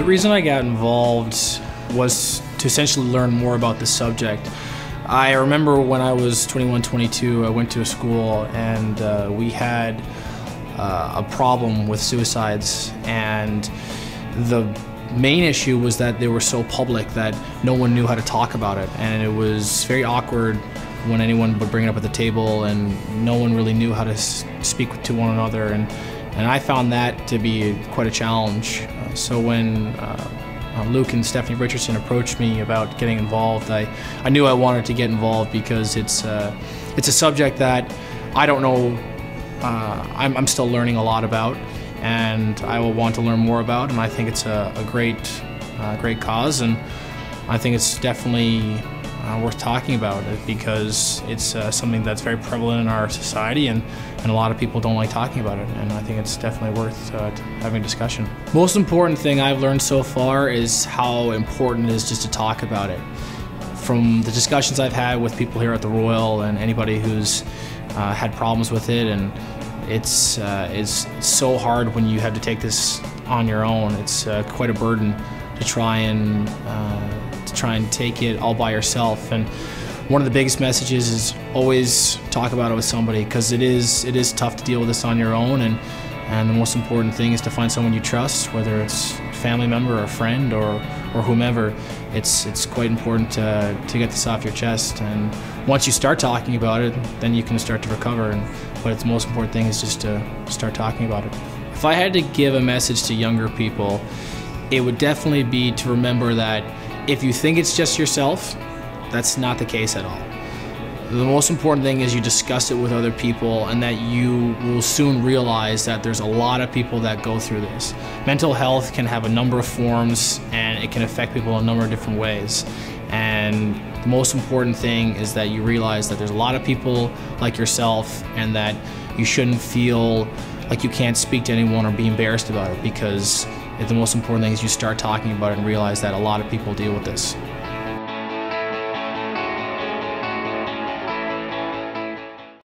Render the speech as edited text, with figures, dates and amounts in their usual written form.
reason I got involved was to essentially learn more about the subject. I remember when I was 21, 22, I went to a school and we had a problem with suicides, and the main issue was that they were so public that no one knew how to talk about it, and it was very awkward when anyone would bring it up at the table, and no one really knew how to speak to one another, and I found that to be quite a challenge. So when Luke and Stephanie Richardson approached me about getting involved, I knew I wanted to get involved because it's a subject that I don't know, I'm still learning a lot about, and I will want to learn more about, and I think it's a great cause, and I think it's definitely worth talking about it because it's something that's very prevalent in our society, and a lot of people don't like talking about it, and I think it's definitely worth having a discussion. Most important thing I've learned so far is how important it is just to talk about it. From the discussions I've had with people here at the Royal and anybody who's had problems with it, and it's so hard when you have to take this on your own. It's quite a burden to try and take it all by yourself. And one of the biggest messages is always talk about it with somebody, because it is tough to deal with this on your own. And the most important thing is to find someone you trust, whether it's a family member or a friend or whomever. It's quite important to get this off your chest. And once you start talking about it, then you can start to recover. But the most important thing is just to start talking about it. If I had to give a message to younger people, it would definitely be to remember that if you think it's just yourself, that's not the case at all. The most important thing is you discuss it with other people, and that you will soon realize that there's a lot of people that go through this. Mental health can have a number of forms, and it can affect people in a number of different ways. And the most important thing is that you realize that there's a lot of people like yourself, and that you shouldn't feel like you can't speak to anyone or be embarrassed about it, because the most important thing is you start talking about it and realize that a lot of people deal with this.